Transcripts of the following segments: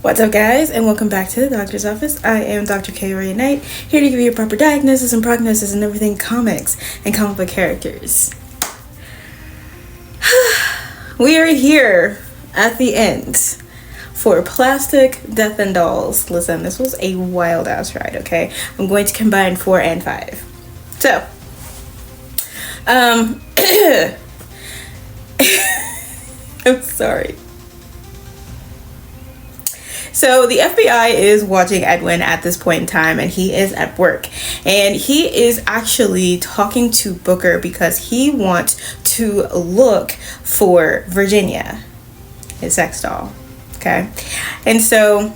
What's up, guys, and welcome back to the doctor's office. I am Dr. K. Ray Knight, here to give you a proper diagnosis and prognosis and everything comics and comic book characters. We are here at the end for Plastic Death and Dolls. Listen, this was a wild ass ride, okay? I'm going to combine 4 and 5. So, I'm sorry. So the FBI is watching Edwynn at this point in time, and he is at work, and he is actually talking to Booker because he wants to look for Virginia, his sex doll. Okay, and so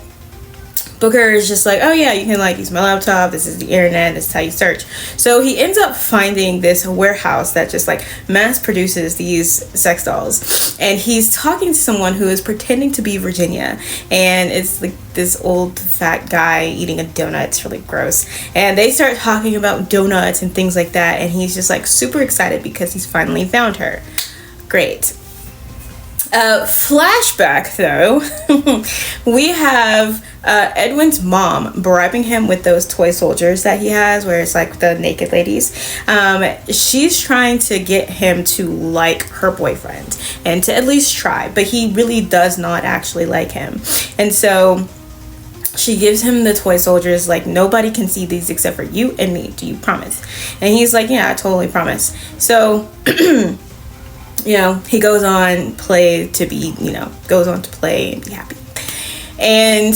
Booker is just like, oh yeah, you can use my laptop, this is the internet, this is how you search. So he ends up finding this warehouse that just mass produces these sex dolls, and he's talking to someone who is pretending to be Virginia, and it's this old fat guy eating a donut. It's really gross, and they start talking about donuts and things like that, and he's just super excited because he's finally found her. Great. Flashback though, we have Edwynn's mom bribing him with those toy soldiers that he has, where it's the naked ladies. She's trying to get him to like her boyfriend and to at least try, but he really does not actually like him. And so she gives him the toy soldiers, nobody can see these except for you and me. Do you promise? And he's like, yeah, I totally promise. So he goes on to play and be happy. And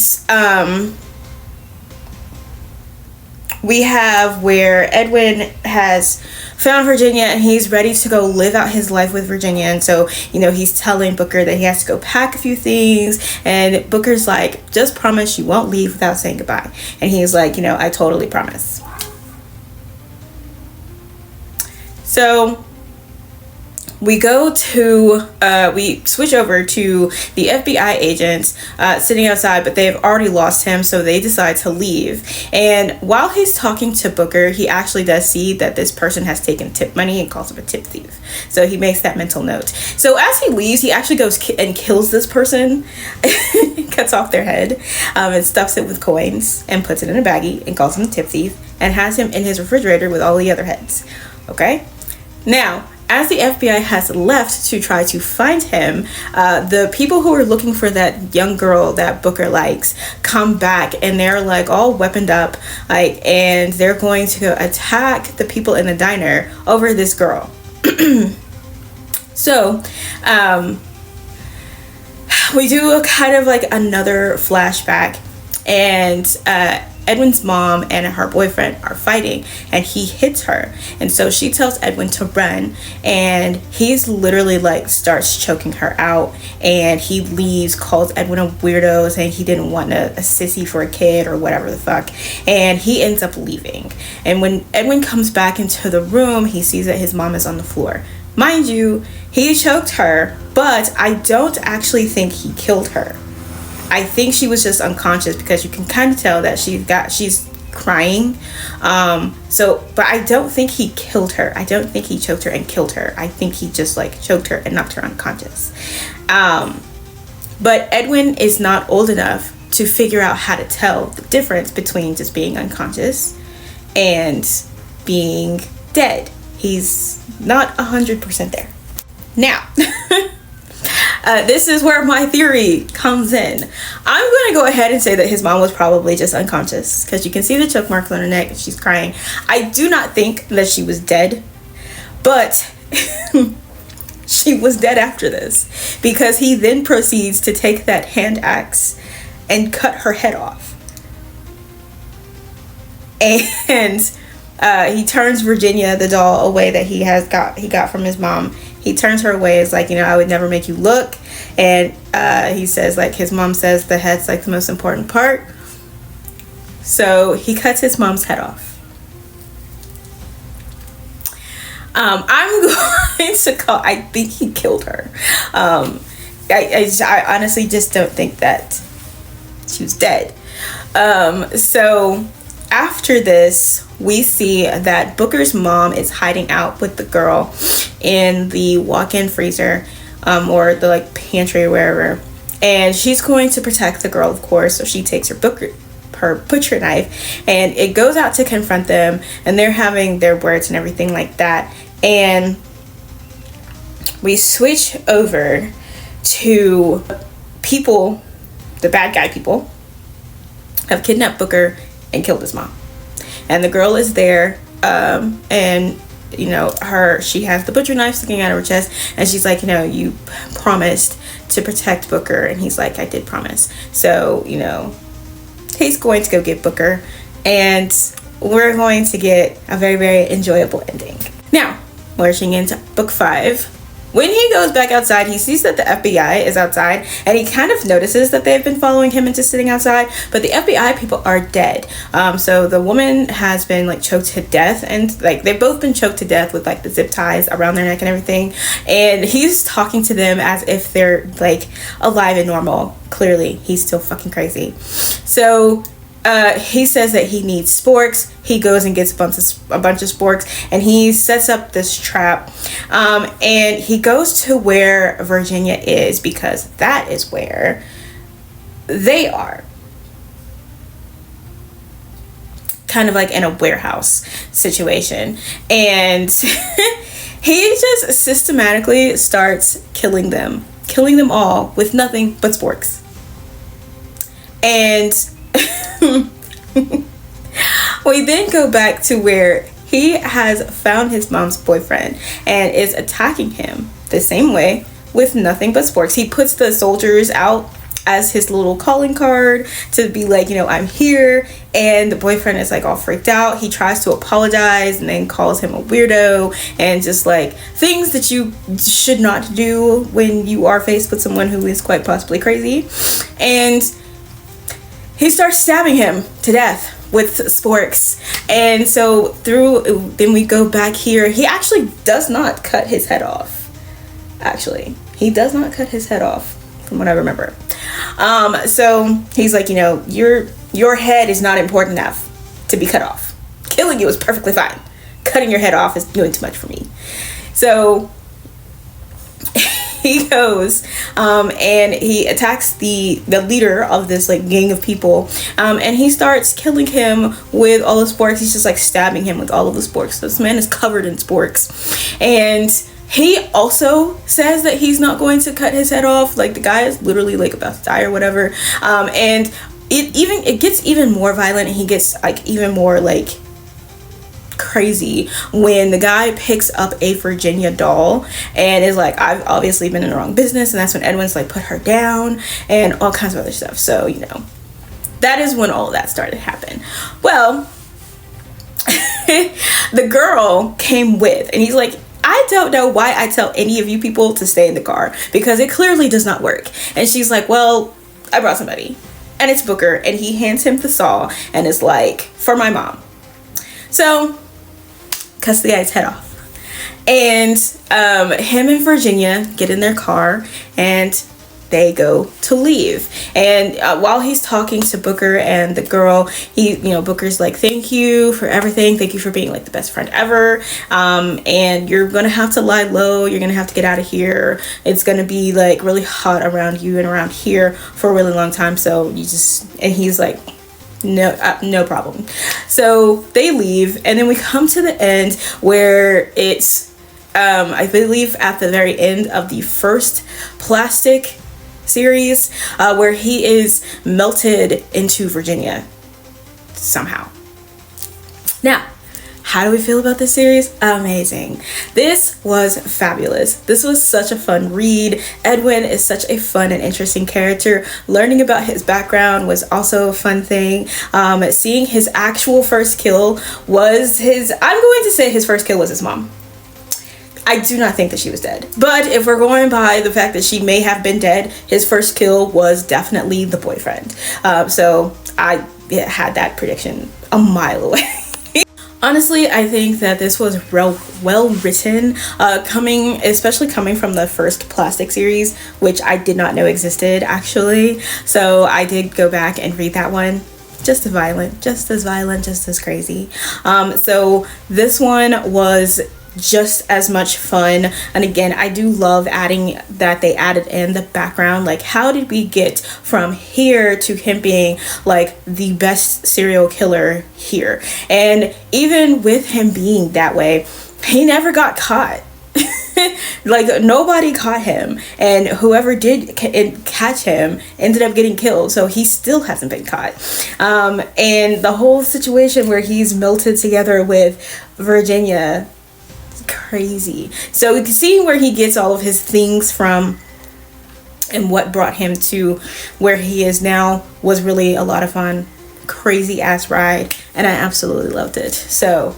we have where Edwynn has found Virginia, and he's ready to go live out his life with Virginia. And so, he's telling Booker that he has to go pack a few things, and Booker's like, just promise you won't leave without saying goodbye. And he's like, I totally promise. So we switch over to the FBI agents sitting outside, but they've already lost him, so they decide to leave. And while he's talking to Booker, he actually does see that this person has taken tip money and calls him a tip thief. So he makes that mental note. So as he leaves, he actually goes and kills this person, cuts off their head, and stuffs it with coins and puts it in a baggie and calls him a tip thief and has him in his refrigerator with all the other heads. Okay? Now, as the FBI has left to try to find him, the people who are looking for that young girl that Booker likes come back, and they're all weaponed up, and they're going to go attack the people in the diner over this girl. So, we do a kind of another flashback, and Edwynn's mom and her boyfriend are fighting, and he hits her, and so she tells Edwynn to run, and he's literally starts choking her out, and he leaves, calls Edwynn a weirdo, saying he didn't want a sissy for a kid or whatever the fuck, and he ends up leaving. And when Edwynn comes back into the room, he sees that his mom is on the floor. Mind you, he choked her, but I don't actually think he killed her. I think she was just unconscious, because you can kind of tell that she's crying. But I don't think he killed her. I don't think he choked her and killed her. I think he just choked her and knocked her unconscious. But Edwynn is not old enough to figure out how to tell the difference between just being unconscious and being dead. He's not 100% there. Now, this is where my theory comes in. I'm going to go ahead and say that his mom was probably just unconscious, because you can see the choke marks on her neck and she's crying. I do not think that she was dead, but she was dead after this, because he then proceeds to take that hand axe and cut her head off. And he turns Virginia, the doll, away that he got from his mom. He turns her away. It's I would never make you look. And he says, his mom says the head's the most important part. So he cuts his mom's head off. I'm going to call, I think he killed her. I honestly just don't think that she was dead. So after this, we see that Booker's mom is hiding out with the girl in the walk-in freezer, or the pantry or wherever. and she's going to protect the girl, of course. So she takes her butcher knife, and it goes out to confront them, and they're having their words and everything like that. And we switch over to people, the bad guy people have kidnapped Booker and killed his mom, and the girl is there, and you know, she has the butcher knife sticking out of her chest, and she's like, you know, you promised to protect Booker. And he's like, I did promise. So, you know, he's going to go get Booker, and we're going to get a very, very enjoyable ending. Now, marching into book 5, when he goes back outside, he sees that the FBI is outside, and he kind of notices that they've been following him into sitting outside, but the FBI people are dead. So the woman has been like choked to death, and like they've both been choked to death with like the zip ties around their neck and everything, and he's talking to them as if they're like alive and normal. Clearly he's still fucking crazy. So he says that he needs sporks. He goes and gets a bunch of sporks, and he sets up this trap, and he goes to where Virginia is, because that is where they are, kind of like in a warehouse situation. And he just systematically starts killing them all with nothing but sporks. And we then go back to where he has found his mom's boyfriend and is attacking him the same way with nothing but sporks. He puts the soldiers out as his little calling card to be like, you know, I'm here. And the boyfriend is like all freaked out. He tries to apologize and then calls him a weirdo and just like things that you should not do when you are faced with someone who is quite possibly crazy. And he starts stabbing him to death with sporks. And so then we go back here. He actually does not cut his head off. He does not cut his head off, from what I remember. So he's like, you know, your head is not important enough to be cut off. Killing you is perfectly fine. Cutting your head off is doing too much for me. So he goes and he attacks the leader of this like gang of people, and he starts killing him with all the sporks. He's just like stabbing him with all of the sporks. So this man is covered in sporks, and he also says that he's not going to cut his head off. Like the guy is literally like about to die or whatever, and it gets even more violent, and he gets like even more like crazy when the guy picks up a Virginia doll and is like, I've obviously been in the wrong business. And that's when Edwynn's like, put her down and all kinds of other stuff. So, you know, that is when all of that started to happen. Well, the girl came with, and he's like, I don't know why I tell any of you people to stay in the car, because it clearly does not work. And she's like, well, I brought somebody, and it's Booker. And he hands him the saw and is like, for my mom. So cuts the guy's head off, and him and Virginia get in their car and they go to leave. And while he's talking to Booker and the girl, Booker's like, thank you for everything, thank you for being like the best friend ever, and you're gonna have to lie low, you're gonna have to get out of here, it's gonna be like really hot around you and around here for a really long time, so and he's like, no problem. So they leave, and then we come to the end where it's I believe at the very end of the first plastic series, where he is melted into Virginia somehow. Now, how do we feel about this series? Amazing. This was fabulous. This was such a fun read. Edwynn is such a fun and interesting character. Learning about his background was also a fun thing. Seeing his actual first kill was I'm going to say his first kill was his mom. I do not think that she was dead. But if we're going by the fact that she may have been dead, his first kill was definitely the boyfriend. So I had that prediction a mile away. Honestly, I think that this was well written, especially coming from the first plastic series, which I did not know existed actually. So I did go back and read that one. Just as violent, just as crazy. So this one was just as much fun. And again, I do love adding that they added in the background, like how did we get from here to him being like the best serial killer here. And even with him being that way, he never got caught. Like nobody caught him, and whoever did catch him ended up getting killed, so he still hasn't been caught. And the whole situation where he's melted together with Virginia, crazy. So seeing where he gets all of his things from and what brought him to where he is now was really a lot of fun. Crazy ass ride, and I absolutely loved it. So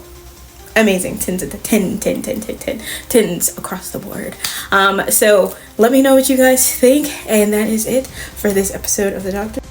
amazing. 10s across the board. So let me know what you guys think, and that is it for this episode of The Doctor.